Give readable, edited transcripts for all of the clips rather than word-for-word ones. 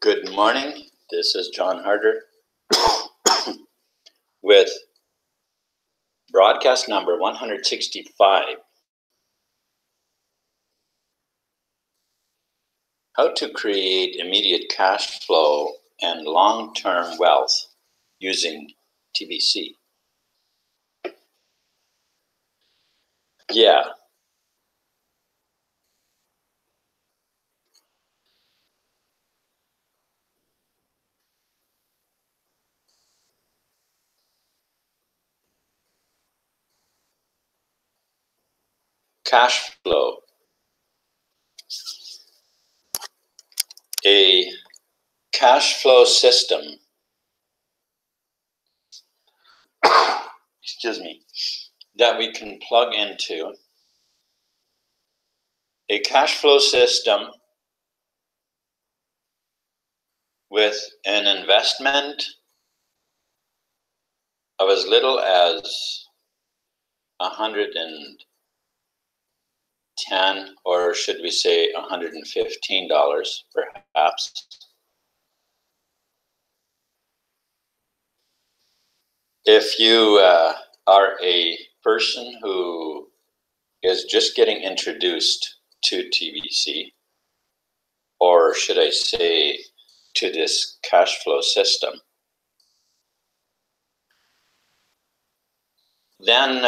Good morning. This is John Harder with broadcast number 165. How to create immediate cash flow and long-term wealth using TBC. Yeah. Cash flow. A cash flow system, excuse me, that we can plug into. A cash flow system with an investment of as little as $110, or should we say $115 perhaps. If you are a person who is just getting introduced to TBC, or should I say to this cash flow system, then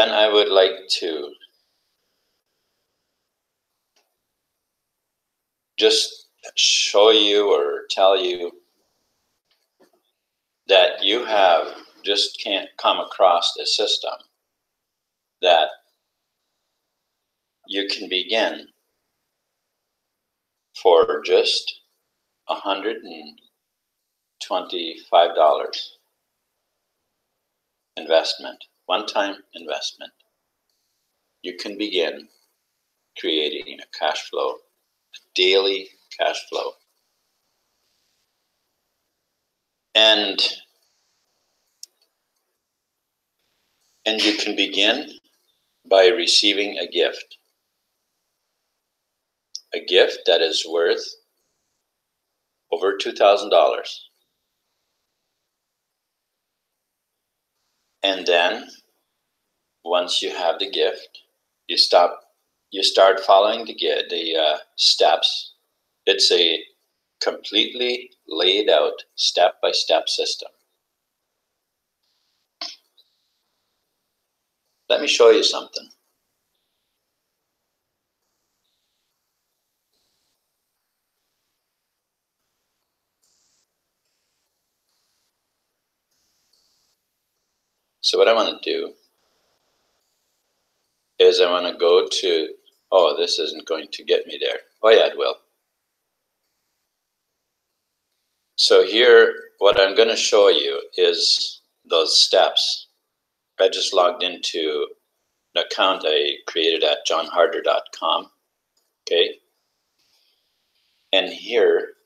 I would like to just show you or tell you that you have just can't come across a system that you can begin for just $125 investment, one-time investment. You can begin creating a cash flow, a daily cash flow. And you can begin by receiving a gift that is worth over $2,000. And then once you have the gift, you start following the steps. It's a completely laid out step-by-step system. Let me show you something. So what I want to do is I want to go to, oh, this isn't going to get me there. Oh yeah, it will. So here, what I'm going to show you is those steps. I just logged into an account I created at johnharder.com. Okay. And here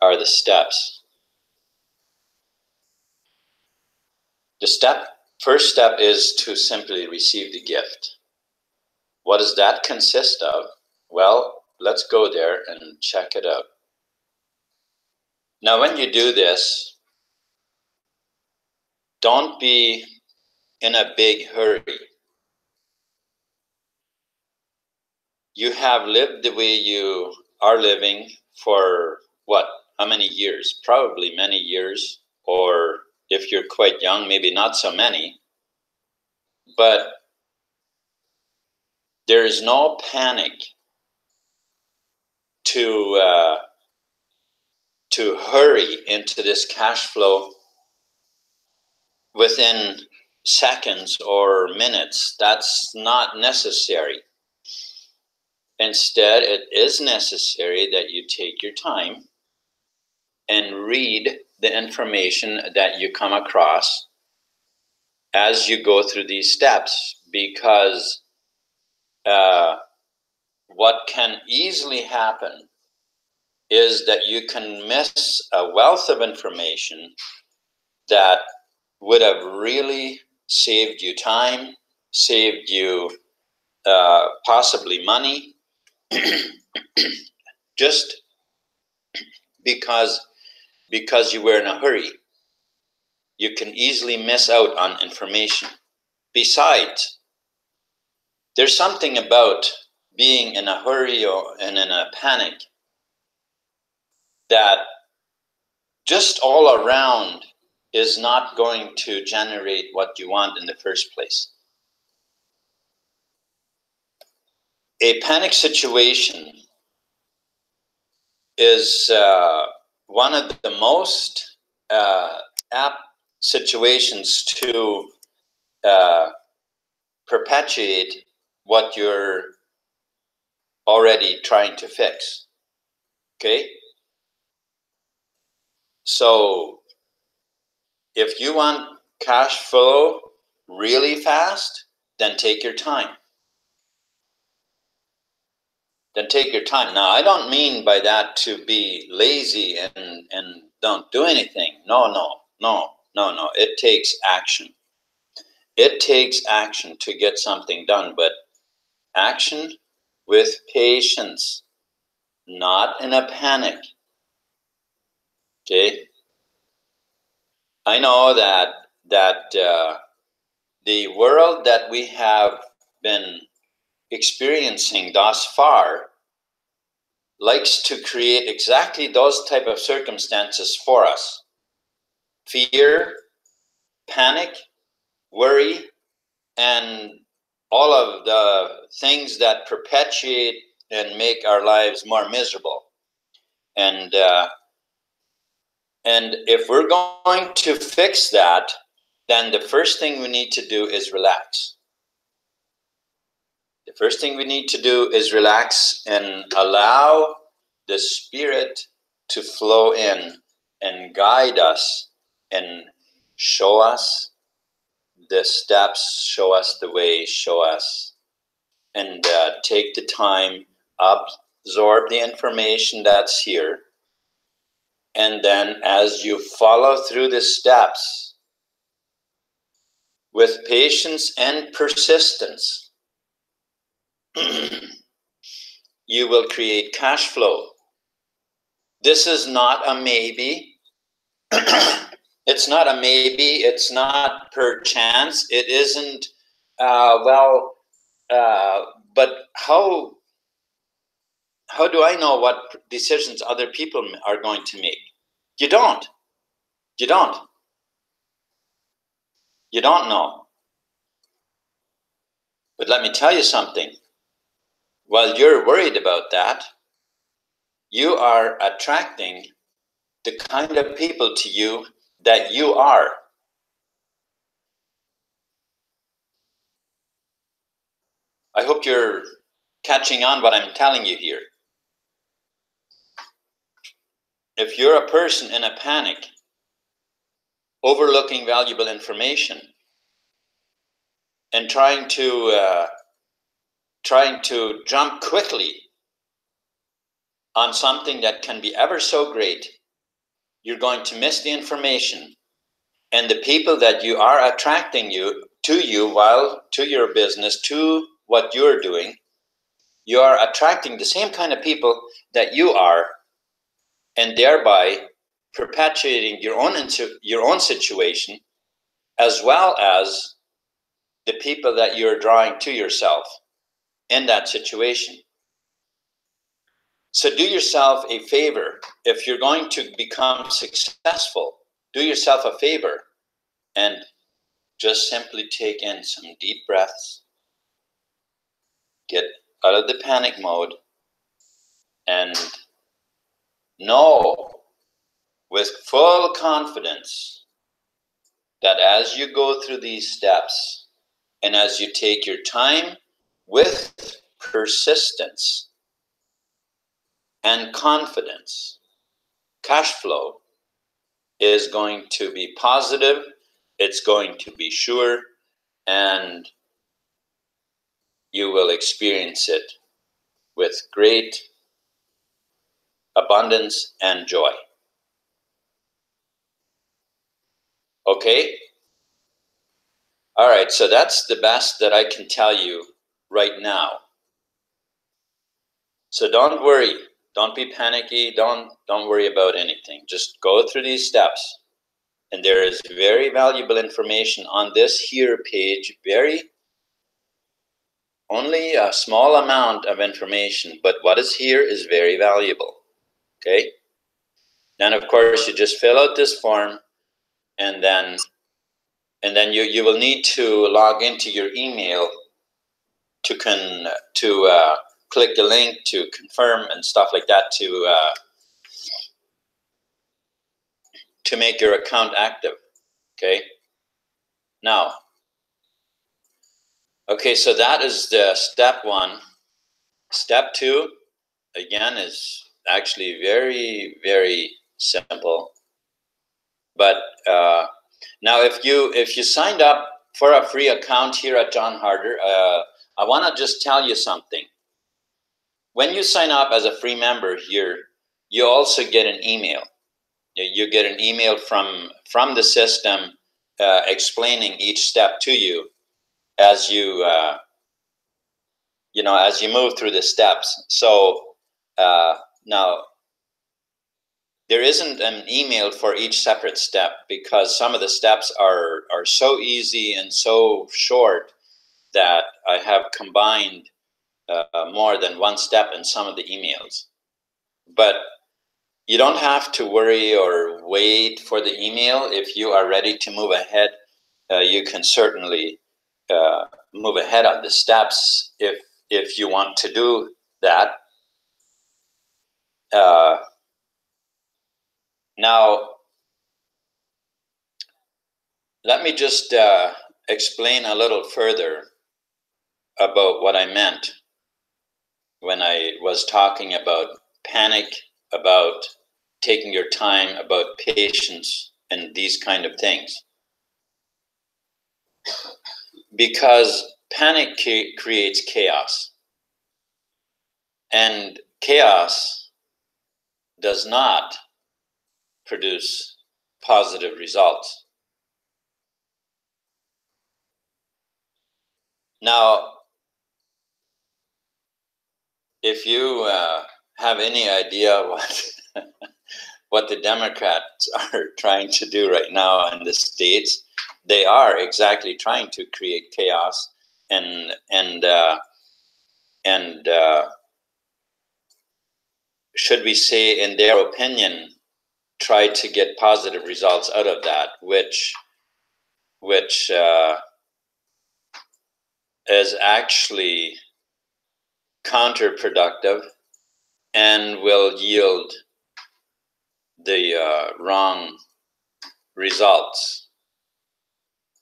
are the steps. The first step is to simply receive the gift. What does that consist of? Well, let's go there and check it out. Now, when you do this, don't be in a big hurry. You have lived the way you are living for what? How many years? Probably many years, or if you're quite young, maybe not so many. But there is no panic to hurry into this cash flow within seconds or minutes. That's not necessary. Instead, it is necessary that you take your time and read the information that you come across as you go through these steps, because what can easily happen is that you can miss a wealth of information that would have really saved you time, saved you possibly money, just because you were in a hurry. You can easily miss out on information. Besides, there's something about being in a hurry and in a panic that just all around is not going to generate what you want in the first place. A panic situation is one of the most apt situations to perpetuate what you're already trying to fix. Okay? So if you want cash flow really fast, then take your time. Then take your time. Now, I don't mean by that to be lazy and don't do anything. No. It takes action. It takes action to get something done, but action with patience, not in a panic. Okay? I know that the world that we have been experiencing thus far likes to create exactly those type of circumstances for us. Fear, panic, worry, and all of the things that perpetuate and make our lives more miserable. And if we're going to fix that, then the first thing we need to do is relax. The first thing we need to do is relax and allow the Spirit to flow in and guide us and show us the steps, show us the way, show us, and take the time, absorb the information that's here. And then as you follow through the steps with patience and persistence, you will create cash flow. This is not a maybe. It's not a maybe. It's not per chance. It isn't, but how do I know what decisions other people are going to make? You don't. You don't. You don't know. But let me tell you something. While you're worried about that, you are attracting the kind of people to you that you are. I hope you're catching on what I'm telling you here. If you're a person in a panic, overlooking valuable information, and trying to jump quickly on something that can be ever so great, you're going to miss the information. And the people that you are attracting to your business, to what you're doing, you are attracting the same kind of people that you are, and thereby perpetuating your own situation, as well as the people that you're drawing to yourself in that situation. So do yourself a favor. If you're going to become successful, do yourself a favor and just simply take in some deep breaths, get out of the panic mode, and know with full confidence that as you go through these steps and as you take your time with persistence and confidence, cash flow is going to be positive, it's going to be sure, and you will experience it with great abundance and joy. Okay? All right, so that's the best that I can tell you right now. So don't worry, don't be panicky, don't worry about anything. Just go through these steps. And there is very valuable information on this here page, only a small amount of information, but what is here is very valuable, okay? Then of course you just fill out this form, and then you will need to log into your email to click the link to confirm and stuff like that to make your account active, okay? Now, okay, so that is the step one. Step two, again, is actually very, very simple. But now, if you signed up for a free account here at John Harder, I want to just tell you something. When you sign up as a free member here, you also get an email. You get an email from the system explaining each step to you as you as you move through the steps. So now there isn't an email for each separate step, because some of the steps are so easy and so short that I have combined more than one step in some of the emails. But you don't have to worry or wait for the email. If you are ready to move ahead, you can certainly move ahead on the steps if you want to do that. Now, let me just explain a little further about what I meant when I was talking about panic, about taking your time, about patience, and these kind of things. Because panic creates chaos, and chaos does not produce positive results. Now, if you have any idea what the Democrats are trying to do right now in the States, they are exactly trying to create chaos and should we say, in their opinion, try to get positive results out of that, which is actually counterproductive and will yield the wrong results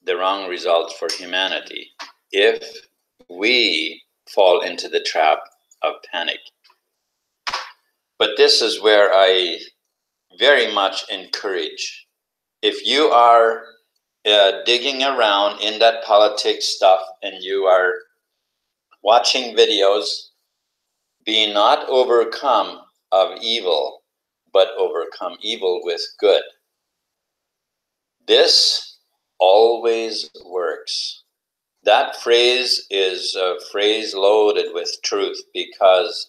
for humanity if we fall into the trap of panic. But this is where I very much encourage, if you are digging around in that politics stuff and you are watching videos, be not overcome of evil, but overcome evil with good. This always works. That phrase is a phrase loaded with truth, because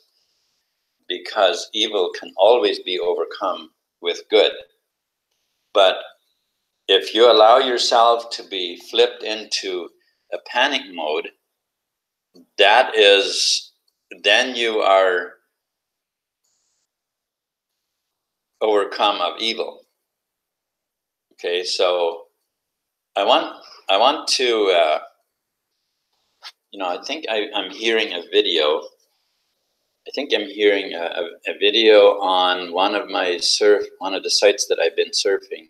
evil can always be overcome with good. But if you allow yourself to be flipped into a panic mode, then you are overcome of evil. Okay, so I want to I think I'm hearing a video. I think I'm hearing a video on one of the sites that I've been surfing.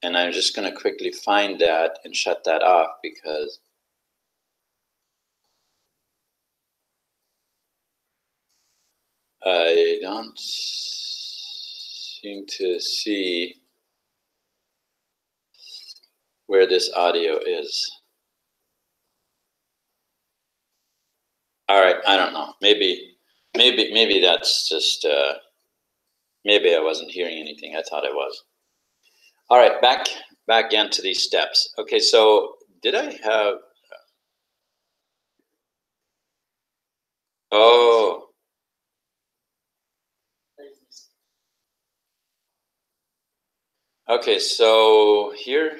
And I'm just going to quickly find that and shut that off, because I don't seem to see where this audio is. All right, I don't know. Maybe that's just maybe I wasn't hearing anything. I thought I was. All right, back into these steps. Okay, so did I have? Oh. Okay, so here,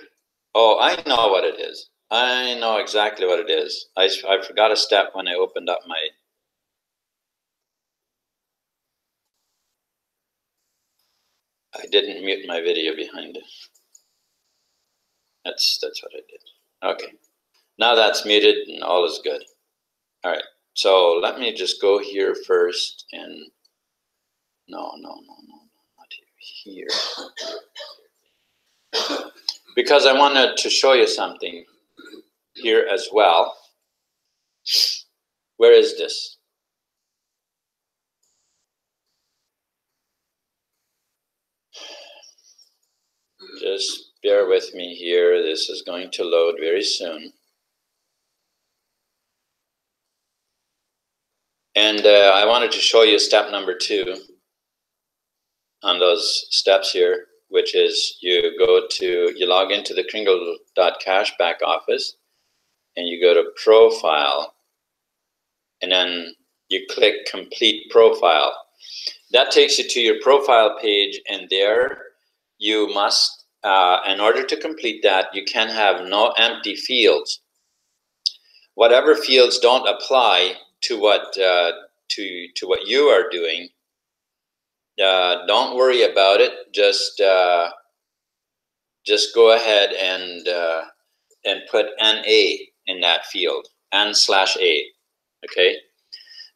oh, I know what it is. I know exactly what it is. I forgot a step when I opened up my, I didn't mute my video behind it. That's what I did. Okay, now that's muted and all is good. All right, so let me just go here first and, no, not here. Because I wanted to show you something here as well. Where is this? Just bear with me here. This is going to load very soon. And I wanted to show you step number 2 on those steps here, which is you log into the Kringle.cash back office, and you go to profile, and then you click complete profile. That takes you to your profile page, and there you must, in order to complete that, you can have no empty fields. Whatever fields don't apply to what what you are doing, don't worry about it. Just go ahead and put NA in that field, N/A. Okay.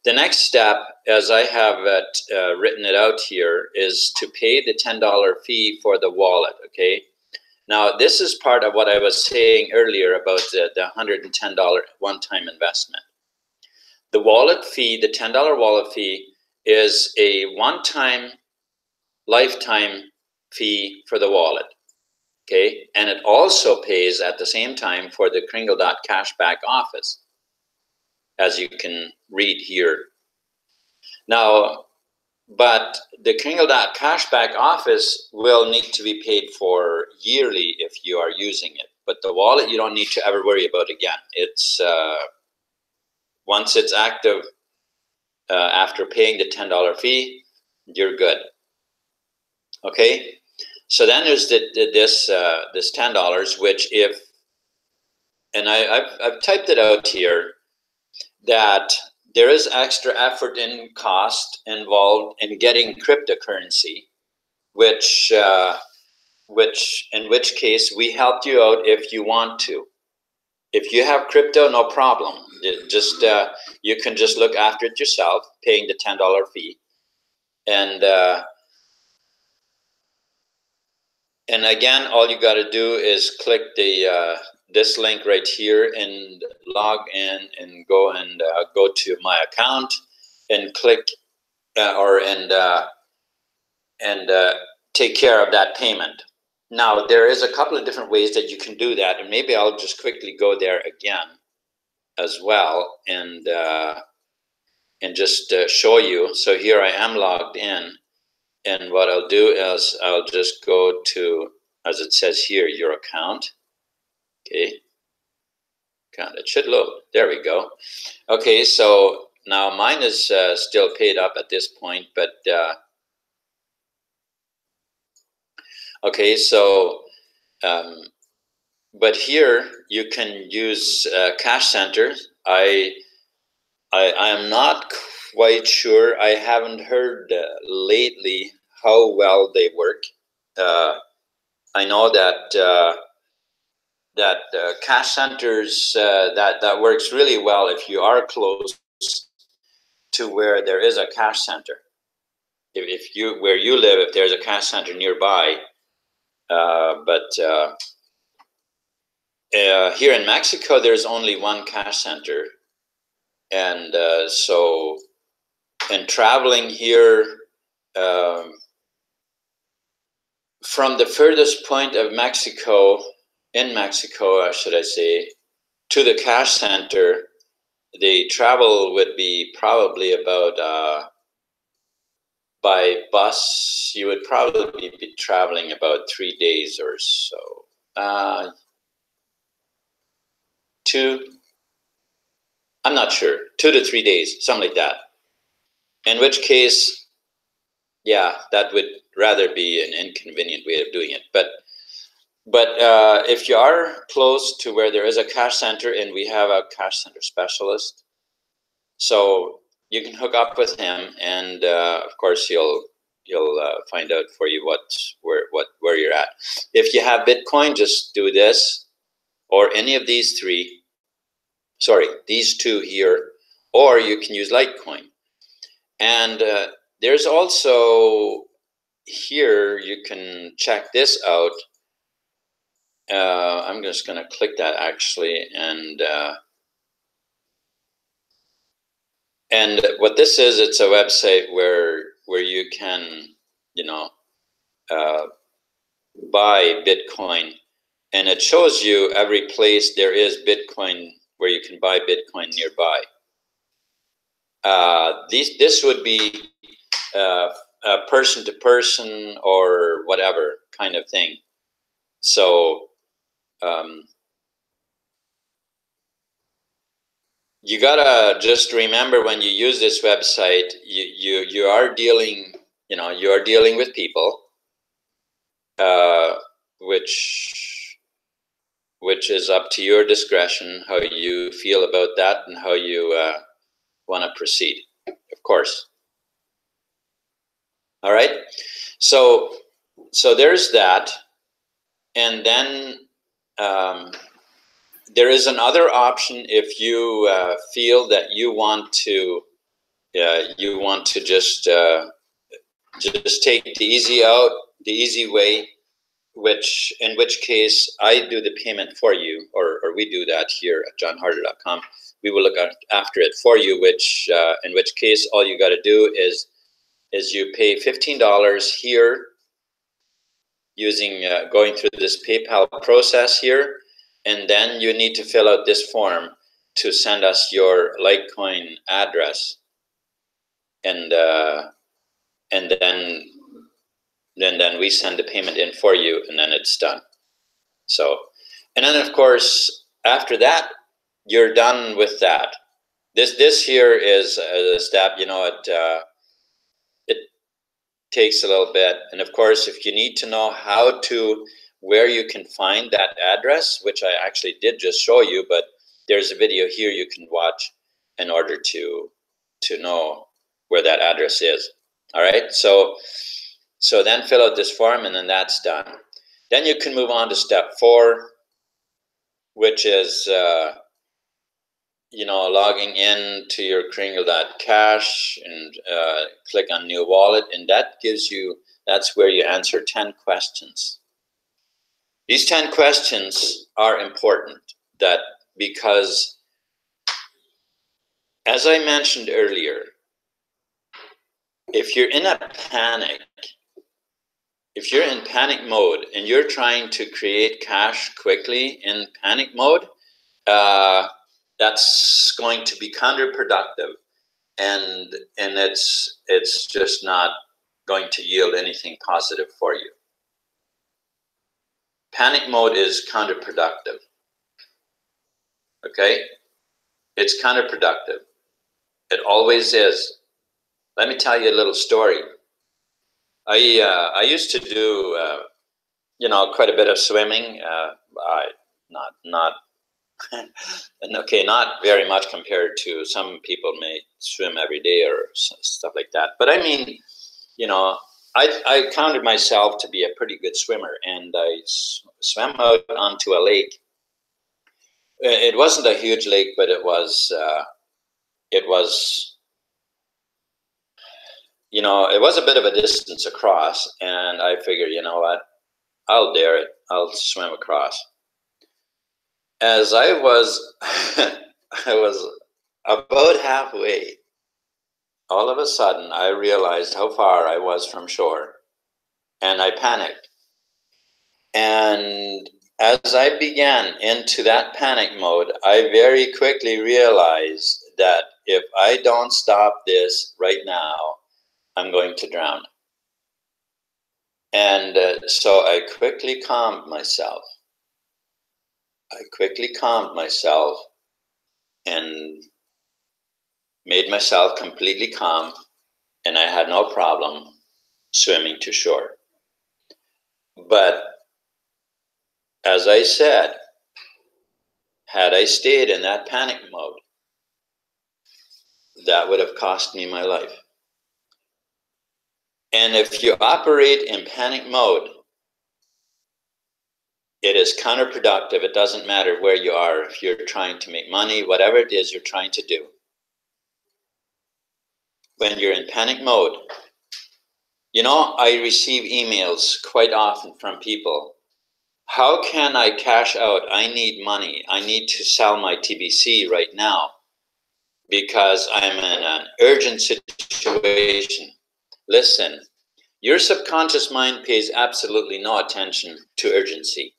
The next step, as I have it, written it out here, is to pay the $10 fee for the wallet. Okay. Now, this is part of what I was saying earlier about the $110 one-time investment. The wallet fee, the $10 wallet fee, is a one-time lifetime fee for the wallet. Okay, and it also pays at the same time for the Kringle.cash back office, as you can read here. Now, but the Kringle.cash back office will need to be paid for yearly if you are using it. But the wallet, you don't need to ever worry about again. It's once it's active, after paying the $10 fee, you're good. Okay, so then there's this $10, which if, and I've typed it out here, that there is extra effort and cost involved in getting cryptocurrency, which in which case we helped you out if you want to. If you have crypto, no problem. Just you can just look after it yourself, paying the $10 fee, and again, all you got to do is click the this link right here and log in and go to my account and click take care of that payment. Now, there is a couple of different ways that you can do that, and maybe I'll just quickly go there again as well and just show you. So here I am logged in, and what I'll do is I'll just go to, as it says here, your account. Okay, account, it should load. There we go. Okay, so now mine is still paid up at this point, but okay, so but here you can use Cash Center. I am not quite sure. I haven't heard lately how well they work. I know that Cash Centers that works really well if you are close to where there is a cash center. If you where you live, if there's a cash center nearby, but here in Mexico, there's only one cash center, and so in traveling here from the furthest point of Mexico, in Mexico, should I say, to the cash center, the travel would be probably about, by bus, you would probably be traveling about 3 days or so. I'm not sure, 2 to 3 days, something like that. In which case, yeah, that would rather be an inconvenient way of doing it. But if you are close to where there is a cash center, and we have a cash center specialist, so you can hook up with him, and of course he'll find out for you where you're at. If you have Bitcoin, just do this, or any of these three. Sorry, these two here, or you can use Litecoin. And there's also here, you can check this out. I'm just going to click that actually, and what this is, it's a website where you can, buy Bitcoin, and it shows you every place there is Bitcoin where you can buy Bitcoin nearby. This would be person to person or whatever kind of thing. So you gotta just remember, when you use this website, you are dealing, you are dealing with people, which is up to your discretion how you feel about that and how you want to proceed, of course. All right, so there's that, and then there is another option if you feel that you want to just take the easy way, in which case I do the payment for you, or we do that here at johnharder.com. We will look after it for you, in which case all you got to do is you pay $15 here using going through this PayPal process here, and then you need to fill out this form to send us your Litecoin address, and then we send the payment in for you, and then it's done. So, and then of course after that, you're done with that. This here is a step, it takes a little bit, and of course if you need to know where you can find that address, which I actually did just show you, but there's a video here you can watch in order to know where that address is. All right, so then fill out this form, and then that's done. Then you can move on to step 4, which is logging in to your Kringle.cash and click on new wallet, and that's where you answer 10 questions. These 10 questions are important, because as I mentioned earlier, if you're in a panic, if you're in panic mode and you're trying to create cash quickly in panic mode, that's going to be counterproductive, and it's just not going to yield anything positive for you. Panic mode is counterproductive. Okay? It's counterproductive. It always is. Let me tell you a little story. I used to do quite a bit of swimming. Not very much compared to some people may swim every day or stuff like that. But I mean, I counted myself to be a pretty good swimmer, and I swam out onto a lake. It wasn't a huge lake, but it was a bit of a distance across, and I figured, you know what, I'll dare it. I'll swim across. As I was about halfway, all of a sudden I realized how far I was from shore, and I panicked. And as I began into that panic mode, I very quickly realized that if I don't stop this right now, I'm going to drown. And so I quickly calmed myself. I quickly calmed myself and made myself completely calm, and I had no problem swimming to shore. But as I said, had I stayed in that panic mode, that would have cost me my life. And if you operate in panic mode, it is counterproductive. It doesn't matter where you are. If you're trying to make money, whatever it is you're trying to do, when you're in panic mode, you know, I receive emails quite often from people. How can I cash out? I need money. I need to sell my TBC right now because I'm in an urgent situation. Listen, your subconscious mind pays absolutely no attention to urgency.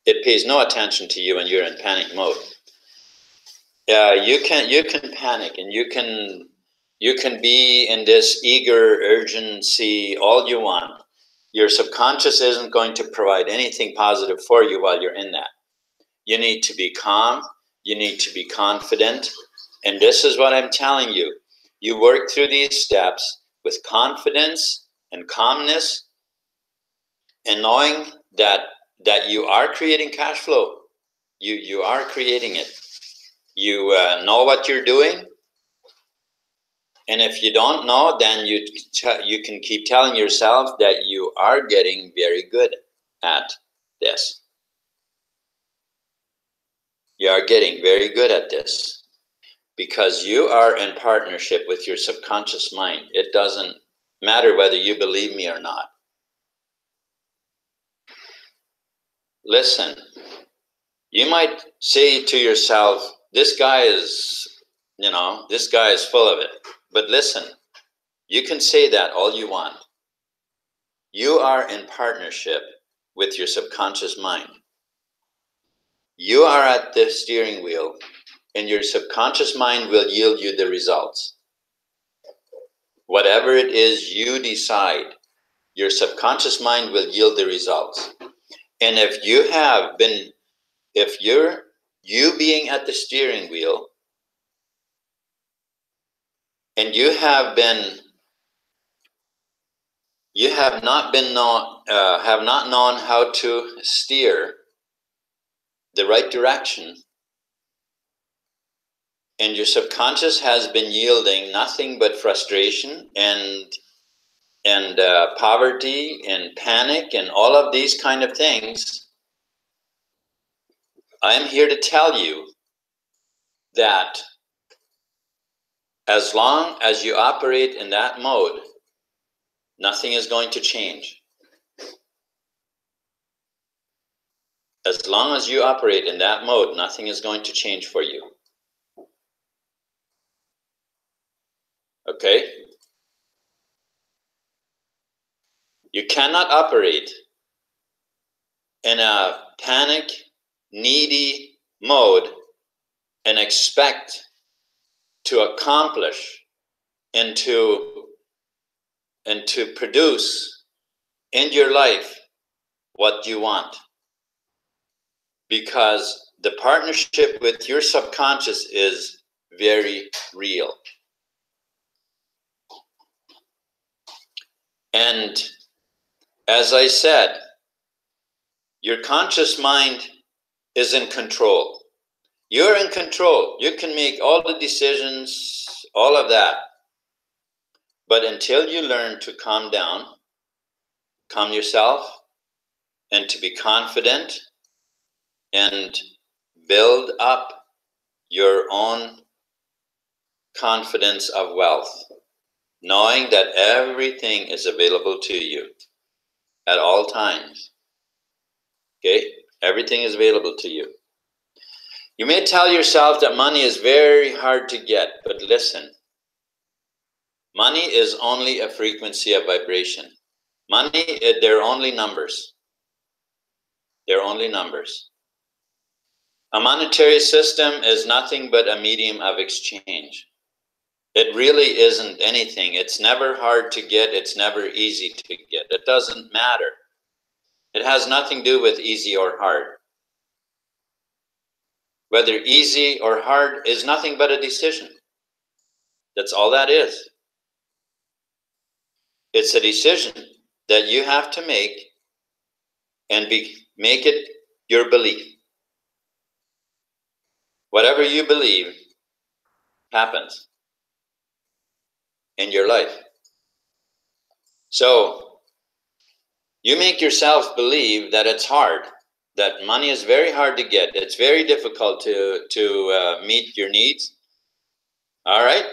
It pays no attention to you when you're in panic mode. You can panic, and you can be in this eager urgency all you want. Your subconscious isn't going to provide anything positive for you while you're in that. You need to be calm. You need to be confident. And this is what I'm telling you. You work through these steps with confidence and calmness, and knowing that you are creating cash flow. You are creating it. You know what you're doing. And if you don't know, then you can keep telling yourself that you are getting very good at this. You are getting very good at this because you are in partnership with your subconscious mind. It doesn't matter whether you believe me or not. Listen, you might say to yourself, this guy is, this guy is full of it. But listen, you can say that all you want. You are in partnership with your subconscious mind. You are at the steering wheel, and your subconscious mind will yield you the results. Whatever it is you decide, your subconscious mind will yield the results. And if you being at the steering wheel, and you have not known how to steer the right direction, and your subconscious has been yielding nothing but frustration and poverty and panic and all of these kind of things, I'm here to tell you that as long as you operate in that mode, nothing is going to change. As long as you operate in that mode, nothing is going to change for you. Okay? You cannot operate in a panic, needy mode and expect to accomplish and to produce in your life what you want. Because the partnership with your subconscious is very real. And as I said, your conscious mind is in control. You're in control. You can make all the decisions, all of that. But until you learn to calm down, calm yourself, and to be confident, and build up your own confidence of wealth, knowing that everything is available to you at all times. Okay? Everything is available to you. You may tell yourself that money is very hard to get, but listen. Money is only a frequency of vibration. Money, they're only numbers. They're only numbers. A monetary system is nothing but a medium of exchange. It really isn't anything. It's never hard to get. It's never easy to get. It doesn't matter. It has nothing to do with easy or hard. Whether easy or hard is nothing but a decision. That's all that is. It's a decision that you have to make and make it your belief. Whatever you believe happens in your life. So you make yourself believe that it's hard, that money is very hard to get. It's very difficult to meet your needs. All right?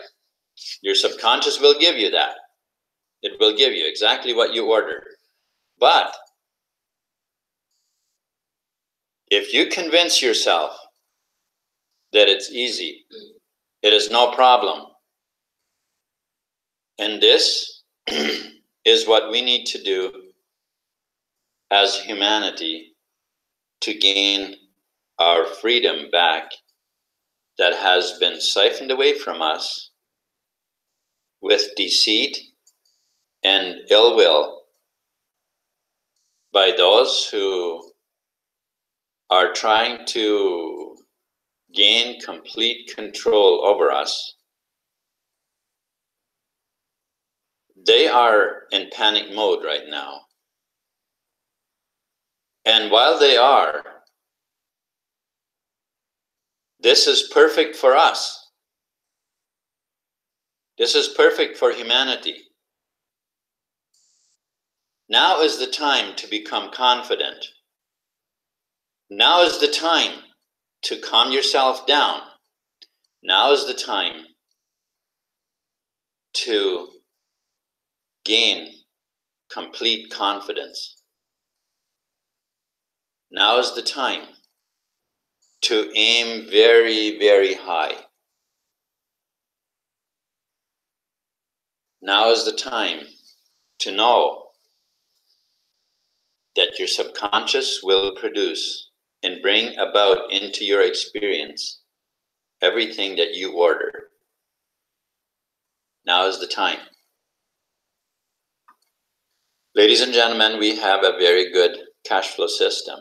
Your subconscious will give you that. It will give you exactly what you ordered. But if you convince yourself that it's easy, it is no problem, and this is what we need to do as humanity to gain our freedom back that has been siphoned away from us with deceit and ill will by those who are trying to gain complete control over us. They are in panic mode right now. And while they are, this is perfect for us. This is perfect for humanity. Now is the time to become confident. Now is the time to calm yourself down. Now is the time to gain complete confidence. Now is the time to aim very, very high. Now is the time to know that your subconscious will produce and bring about into your experience everything that you order. Now is the time. Ladies and gentlemen, we have a very good cash flow system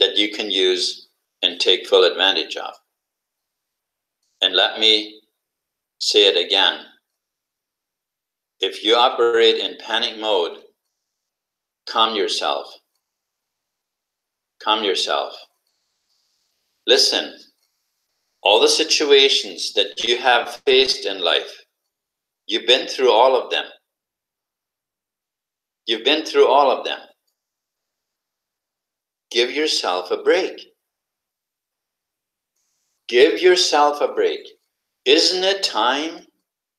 that you can use and take full advantage of. And let me say it again. If you operate in panic mode, calm yourself. Calm yourself. Listen, all the situations that you have faced in life, you've been through all of them. You've been through all of them. Give yourself a break. Give yourself a break. Isn't it time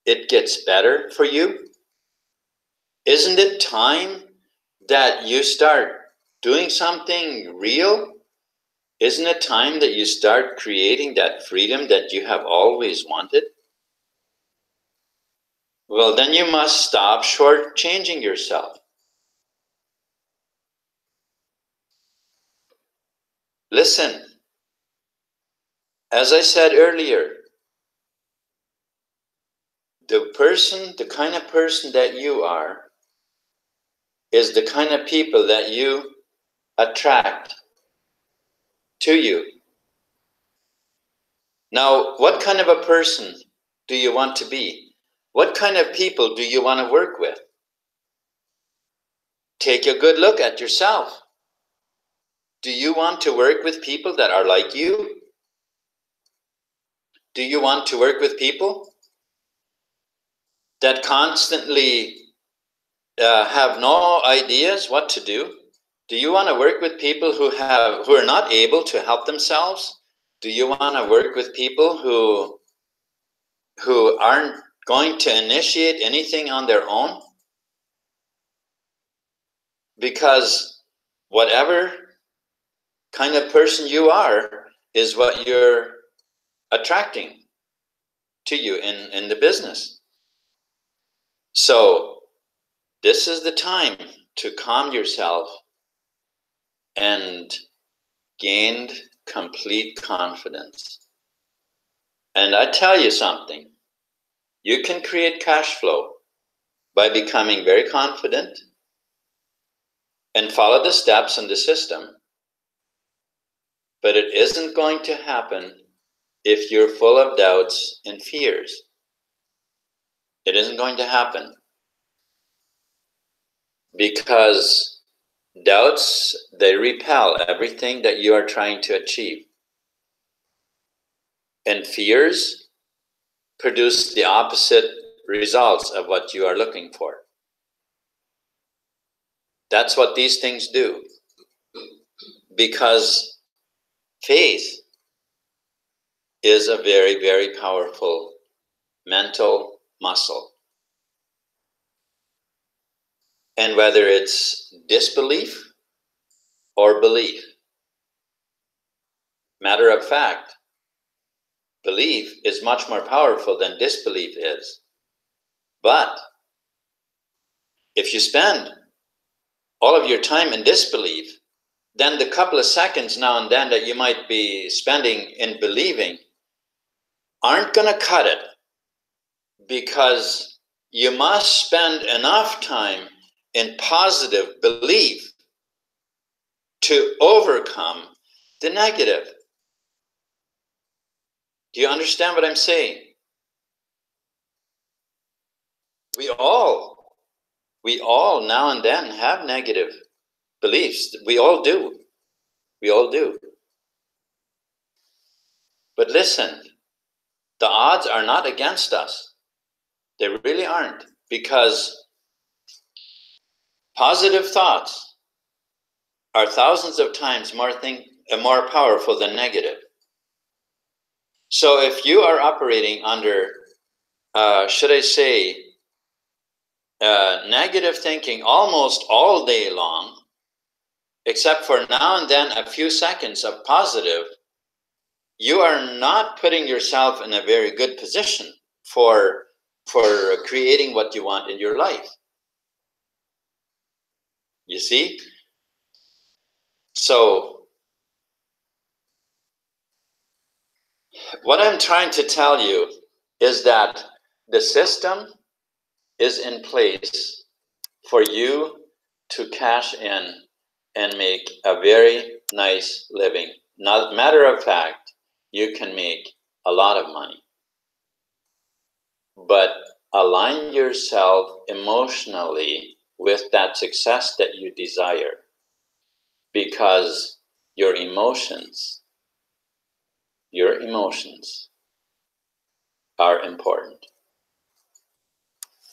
it gets better for you? Isn't it time that you start doing something real? Isn't it time that you start creating that freedom that you have always wanted? Well, then you must stop shortchanging yourself. Listen, as I said earlier, the kind of person that you are is the kind of people that you attract to you. Now, what kind of a person do you want to be? What kind of people do you want to work with? Take a good look at yourself. Do you want to work with people that are like you? Do you want to work with people that constantly have no ideas what to do? Do you want to work with people who are not able to help themselves? Do you want to work with people who aren't going to initiate anything on their own? Because whatever kind of person you are is what you're attracting to you in the business. So this is the time to calm yourself and gain complete confidence. And I tell you something, you can create cash flow by becoming very confident and follow the steps in the system. But it isn't going to happen if you're full of doubts and fears. It isn't going to happen. Because doubts, they repel everything that you are trying to achieve. And fears produce the opposite results of what you are looking for. That's what these things do. Because faith is a very, very powerful mental muscle. And whether it's disbelief or belief, matter of fact, belief is much more powerful than disbelief is. But if you spend all of your time in disbelief, then the couple of seconds now and then that you might be spending in believing aren't going to cut it, because you must spend enough time in positive belief to overcome the negative. Do you understand what I'm saying? We all now and then have negative beliefs. We all do. We all do. But listen, the odds are not against us. They really aren't, because positive thoughts are thousands of times more powerful than negative. So if you are operating under, should I say, negative thinking almost all day long, except for now and then a few seconds of positive, you are not putting yourself in a very good position for creating what you want in your life. You see? So what I'm trying to tell you is that the system is in place for you to cash in and make a very nice living. Not matter of fact, you can make a lot of money. But align yourself emotionally with that success that you desire, because your emotions are important.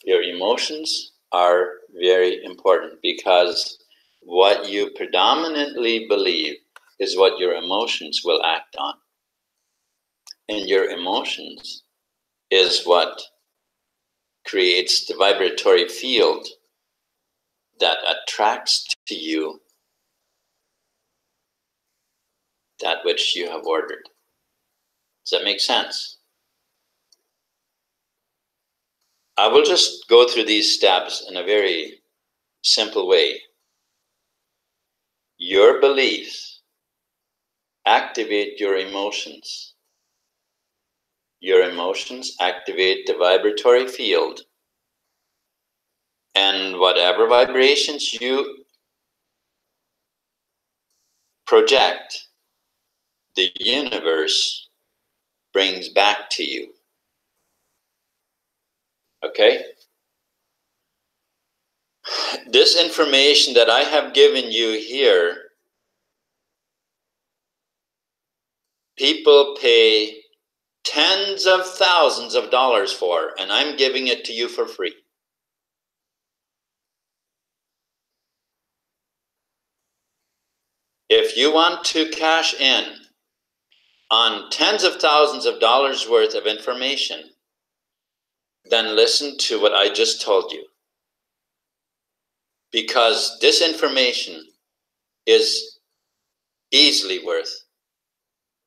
Your emotions are very important, because what you predominantly believe is what your emotions will act on. And your emotions is what creates the vibratory field that attracts to you that which you have ordered. Does that make sense? I will just go through these steps in a very simple way. Your beliefs activate your emotions. Your emotions activate the vibratory field. And whatever vibrations you project, the universe brings back to you. Okay? This information that I have given you here, people pay tens of thousands of dollars for, and I'm giving it to you for free. If you want to cash in on tens of thousands of dollars worth of information, then listen to what I just told you. Because this information is easily worth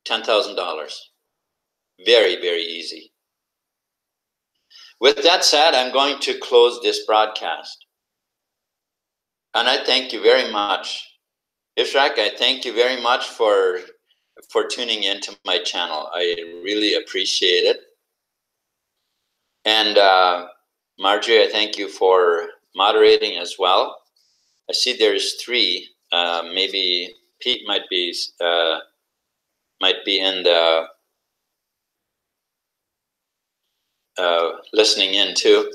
$10,000. Very, very easy. With that said, I'm going to close this broadcast. And I thank you very much. Ishrak, I thank you very much for tuning into my channel. I really appreciate it. And Marjorie, I thank you for moderating as well. I see there's 3. Maybe Pete might be in the listening in too.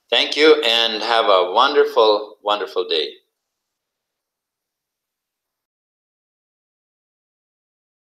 Thank you, and have a wonderful, wonderful day.